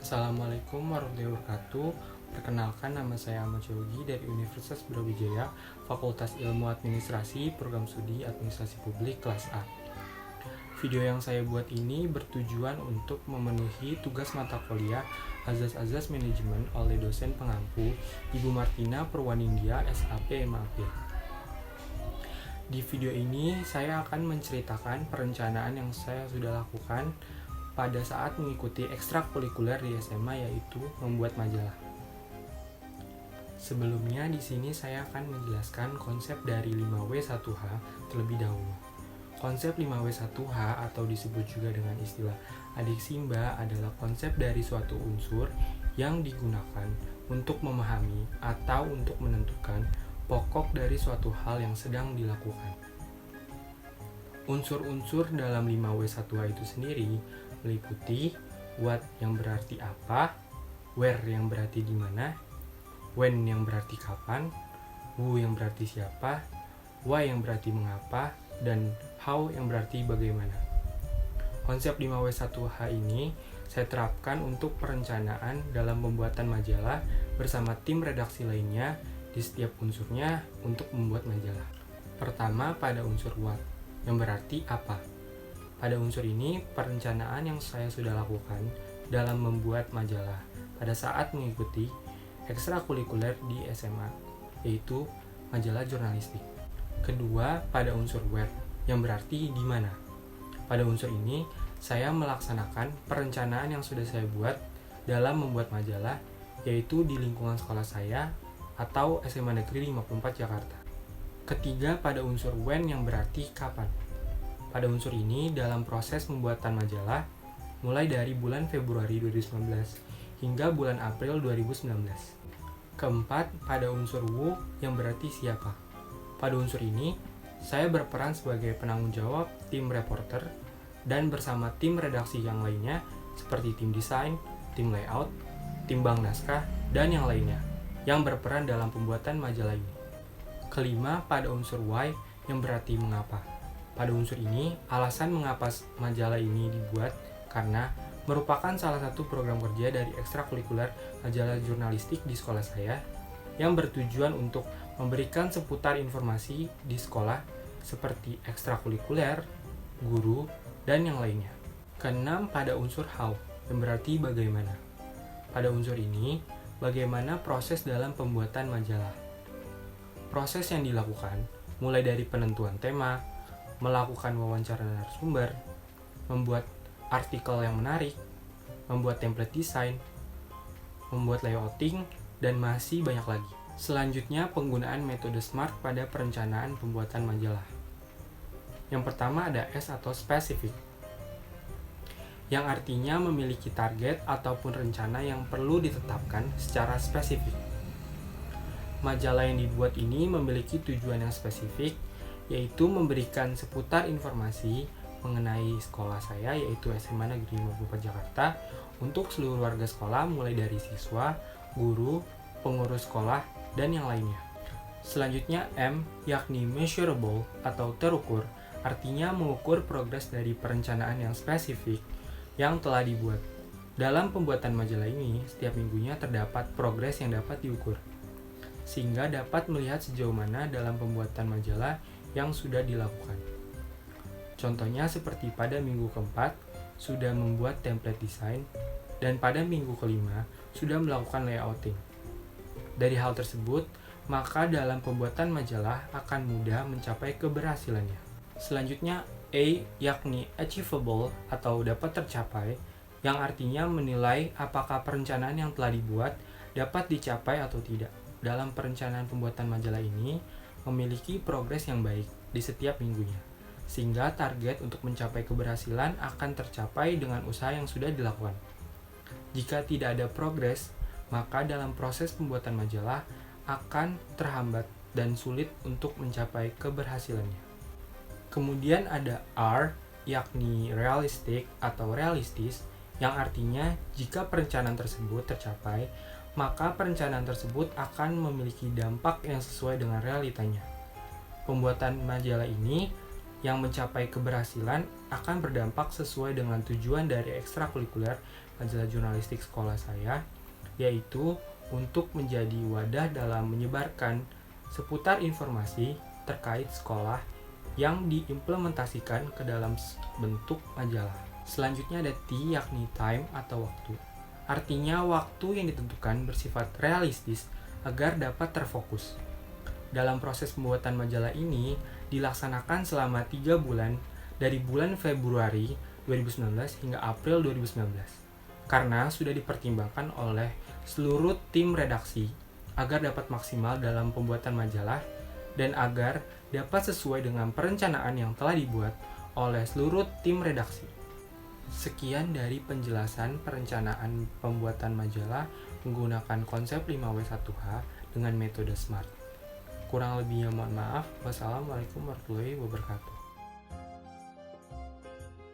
Assalamualaikum warahmatullahi wabarakatuh. Perkenalkan, nama saya Ahmad Syawgi dari Universitas Brawijaya, Fakultas Ilmu Administrasi, Program Studi Administrasi Publik kelas A. Video yang saya buat ini bertujuan untuk memenuhi tugas mata kuliah Azas-Azas Manajemen oleh dosen pengampu Ibu Martina Purwaningya, SAP MAP. Di video ini saya akan menceritakan perencanaan yang saya sudah lakukan pada saat mengikuti ekstrakurikuler di SMA, yaitu membuat majalah. Sebelumnya di sini saya akan menjelaskan konsep dari 5W1H terlebih dahulu. Konsep 5W1H atau disebut juga dengan istilah adik Simba adalah konsep dari suatu unsur yang digunakan untuk memahami atau untuk menentukan pokok dari suatu hal yang sedang dilakukan. Unsur-unsur dalam 5W1H itu sendiri meliputi what yang berarti apa, where yang berarti di mana, when yang berarti kapan, who yang berarti siapa, why yang berarti mengapa, dan how yang berarti bagaimana. Konsep 5W1H ini saya terapkan untuk perencanaan dalam pembuatan majalah bersama tim redaksi lainnya di setiap unsurnya untuk membuat majalah. Pertama, pada unsur what yang berarti apa. Pada unsur ini, perencanaan yang saya sudah lakukan dalam membuat majalah pada saat mengikuti ekstrakurikuler di SMA, yaitu majalah jurnalistik. Kedua, pada unsur where yang berarti di mana. Pada unsur ini, saya melaksanakan perencanaan yang sudah saya buat dalam membuat majalah, yaitu di lingkungan sekolah saya atau SMA Negeri 54 Jakarta. Ketiga, pada unsur when yang berarti kapan. Pada unsur ini, dalam proses pembuatan majalah, mulai dari bulan Februari 2019 hingga bulan April 2019. Keempat, pada unsur who yang berarti siapa. Pada unsur ini, saya berperan sebagai penanggung jawab tim reporter dan bersama tim redaksi yang lainnya seperti tim desain, tim layout, tim bank naskah, dan yang lainnya yang berperan dalam pembuatan majalah ini. Kelima, pada unsur why yang berarti mengapa. Pada unsur ini, alasan mengapa majalah ini dibuat karena merupakan salah satu program kerja dari ekstrakurikuler majalah jurnalistik di sekolah saya yang bertujuan untuk memberikan seputar informasi di sekolah seperti ekstrakurikuler, guru, dan yang lainnya. Keenam, pada unsur how yang berarti bagaimana. Pada unsur ini, bagaimana proses dalam pembuatan majalah. Proses yang dilakukan mulai dari penentuan tema, melakukan wawancara narasumber, membuat artikel yang menarik, membuat template desain, membuat layouting, dan masih banyak lagi. Selanjutnya, penggunaan metode SMART pada perencanaan pembuatan majalah. Yang pertama ada S atau specific, yang artinya memiliki target ataupun rencana yang perlu ditetapkan secara spesifik. Majalah yang dibuat ini memiliki tujuan yang spesifik, yaitu memberikan seputar informasi mengenai sekolah saya, yaitu SMA Negeri 54 Jakarta, untuk seluruh warga sekolah mulai dari siswa, guru, pengurus sekolah, dan yang lainnya. Selanjutnya M, yakni measurable atau terukur, artinya mengukur progres dari perencanaan yang spesifik yang telah dibuat. Dalam pembuatan majalah ini, setiap minggunya terdapat progres yang dapat diukur, sehingga dapat melihat sejauh mana dalam pembuatan majalah yang sudah dilakukan. Contohnya seperti pada minggu keempat sudah membuat template desain dan pada minggu kelima sudah melakukan layouting. Dari hal tersebut, maka dalam pembuatan majalah akan mudah mencapai keberhasilannya. Selanjutnya A, yakni achievable atau dapat tercapai, yang artinya menilai apakah perencanaan yang telah dibuat dapat dicapai atau tidak. Dalam perencanaan pembuatan majalah ini memiliki progres yang baik di setiap minggunya, sehingga target untuk mencapai keberhasilan akan tercapai dengan usaha yang sudah dilakukan. Jika tidak ada progres, maka dalam proses pembuatan majalah akan terhambat dan sulit untuk mencapai keberhasilannya. Kemudian ada R, yakni realistic atau realistis, yang artinya jika perencanaan tersebut tercapai, maka perencanaan tersebut akan memiliki dampak yang sesuai dengan realitanya. Pembuatan majalah ini yang mencapai keberhasilan akan berdampak sesuai dengan tujuan dari ekstrakurikuler majalah jurnalistik sekolah saya, yaitu untuk menjadi wadah dalam menyebarkan seputar informasi terkait sekolah yang diimplementasikan ke dalam bentuk majalah. Selanjutnya ada T, yakni time atau waktu. Artinya waktu yang ditentukan bersifat realistis agar dapat terfokus. Dalam proses pembuatan majalah ini dilaksanakan selama 3 bulan dari bulan Februari 2019 hingga April 2019 karena sudah dipertimbangkan oleh seluruh tim redaksi agar dapat maksimal dalam pembuatan majalah dan agar dapat sesuai dengan perencanaan yang telah dibuat oleh seluruh tim redaksi. Sekian dari penjelasan perencanaan pembuatan majalah menggunakan konsep 5W1H dengan metode SMART. Kurang lebihnya mohon maaf. Wassalamualaikum warahmatullahi wabarakatuh.